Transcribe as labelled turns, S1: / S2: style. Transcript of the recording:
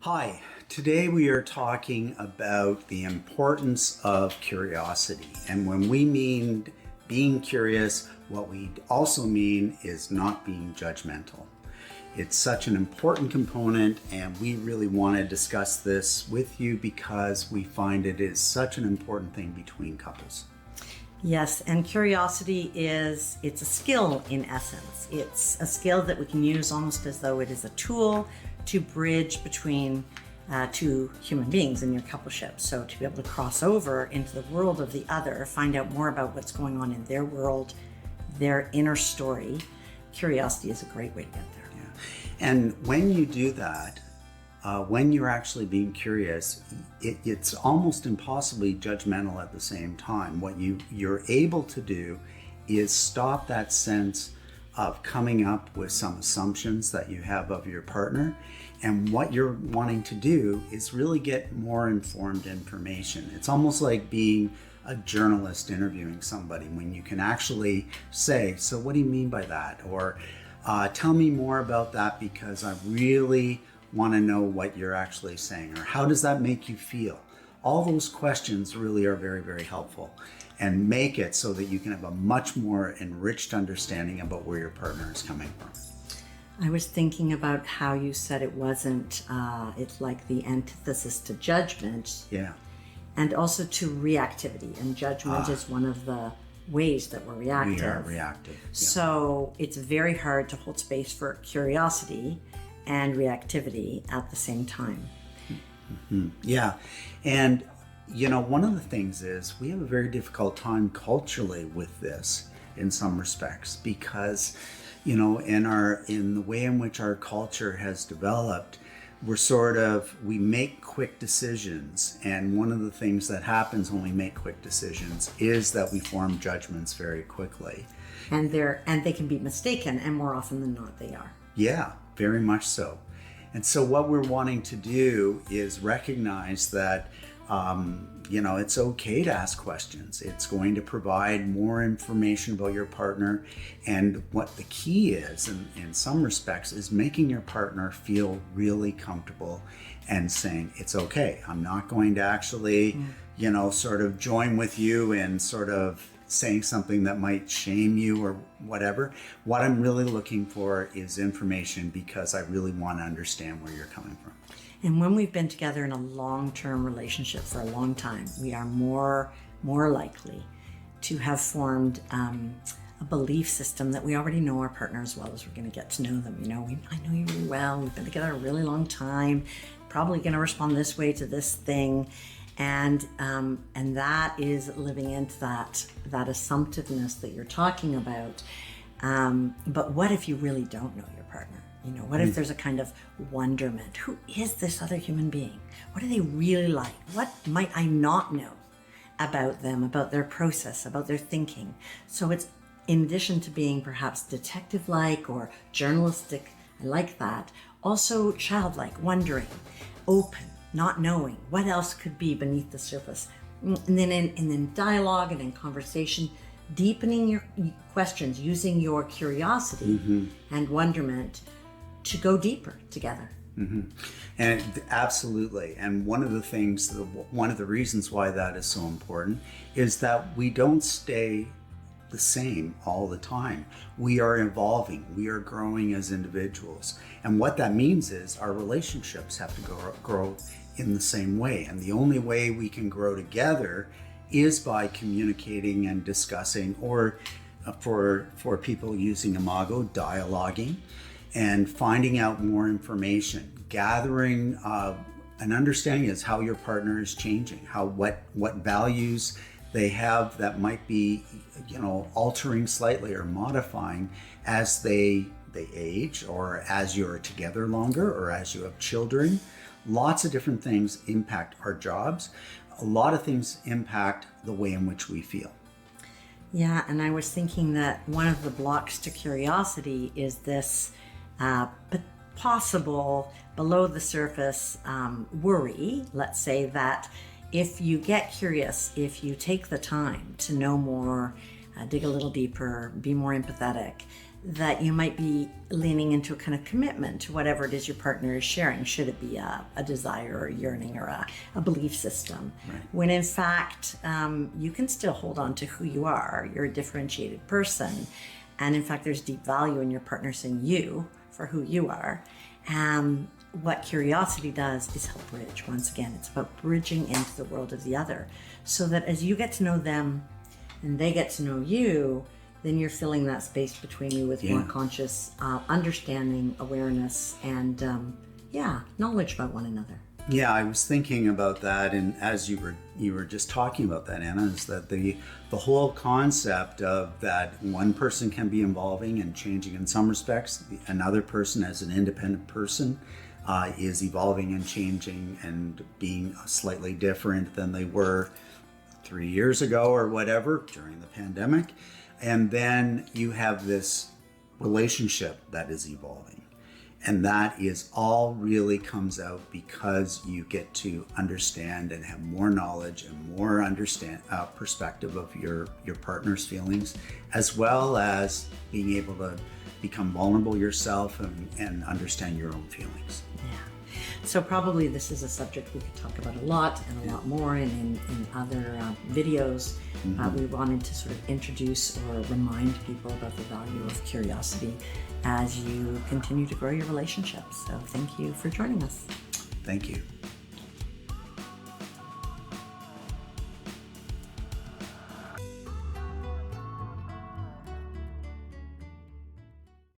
S1: Hi, today we are talking about the importance of curiosity. And when we mean being curious, what we also mean is not being judgmental. It's such an important component, and we really want to discuss this with you because we find it is such an important thing between couples.
S2: Yes, and curiosity it's a skill in essence. It's a skill that we can use almost as though it is a tool to bridge between two human beings in your coupleship. So to be able to cross over into the world of the other, find out more about what's going on in their world, their inner story, curiosity is a great way to get there.
S1: Yeah. And when you do that, when you're actually being curious, it's almost impossibly judgmental at the same time. What you're able to do is stop that sense of coming up with some assumptions that you have of your partner. And what you're wanting to do is really get more informed information. It's almost like being a journalist interviewing somebody when you can actually say, so what do you mean by that? Or tell me more about that because I really want to know what you're actually saying, or how does that make you feel? All those questions really are very, very helpful and make it so that you can have a much more enriched understanding about where your partner is coming from.
S2: I was thinking about how you said it wasn't, it's like the antithesis to judgment.
S1: Yeah.
S2: And also to reactivity. And judgment is one of the ways that we're reactive.
S1: We are reactive. Yeah.
S2: So it's very hard to hold space for curiosity and reactivity at the same time.
S1: Mm-hmm. Yeah. And, one of the things is we have a very difficult time culturally with this in some respects because, in the way in which our culture has developed, we make quick decisions. And one of the things that happens when we make quick decisions is that we form judgments very quickly.
S2: And they can be mistaken, and more often than not they are.
S1: Yeah, very much so. And so what we're wanting to do is recognize that, it's okay to ask questions. It's going to provide more information about your partner. And what the key is, in some respects, is making your partner feel really comfortable and saying, it's okay. I'm not going to actually, sort of join with you and sort of saying something that might shame you or whatever. What I'm really looking for is information because I really want to understand where you're coming from.
S2: And when we've been together in a long-term relationship for a long time, we are more likely to have formed a belief system that we already know our partner as well as we're going to get to know them. I know you really well. We've been together a really long time. Probably going to respond this way to this thing. And that is living into that assumptiveness that you're talking about. But what if you really don't know your partner? What if there's a kind of wonderment? Who is this other human being? What are they really like? What might I not know about them, about their process, about their thinking? So it's, in addition to being perhaps detective-like or journalistic, I like that, also childlike, wondering, open, not knowing what else could be beneath the surface. And then in dialogue and in conversation, deepening your questions, using your curiosity and wonderment to go deeper together.
S1: Mm-hmm. And absolutely. And one of the reasons why that is so important is that we don't stay the same all the time. We are evolving. We are growing as individuals. And what that means is our relationships have to grow in the same way. And the only way we can grow together is by communicating and discussing, or for people using Imago, dialoguing, and finding out more information, gathering an understanding as how your partner is changing, what values they have that might be, altering slightly or modifying as they age, or as you're together longer, or as you have children. Lots of different things impact our jobs. A lot of things impact the way in which we feel.
S2: Yeah, and I was thinking that one of the blocks to curiosity is this possible below the surface worry, let's say, that if you get curious, if you take the time to know more, dig a little deeper, be more empathetic, that you might be leaning into a kind of commitment to whatever it is your partner is sharing. Should it be a desire or a yearning or a belief system?
S1: Right.
S2: When in fact, you can still hold on to who you are. You're a differentiated person. And in fact, there's deep value in your partner seeing you for who you are. What curiosity does is help bridge. Once again, it's about bridging into the world of the other, so that as you get to know them and they get to know you, then you're filling that space between you with more conscious understanding, awareness, and knowledge about one another.
S1: Yeah, I was thinking about that, and as you were just talking about that, Anna, is that the whole concept of that one person can be evolving and changing in some respects, another person as an independent person is evolving and changing and being slightly different than they were 3 years ago or whatever during the pandemic. And then you have this relationship that is evolving. And that is all really comes out because you get to understand and have more knowledge and more perspective of your partner's feelings, as well as being able to become vulnerable yourself and understand your own feelings.
S2: Yeah. So probably this is a subject we could talk about a lot and a lot more in other videos. We wanted to sort of introduce or remind people about the value of curiosity as you continue to grow your relationships. So thank you for joining us.
S1: Thank you.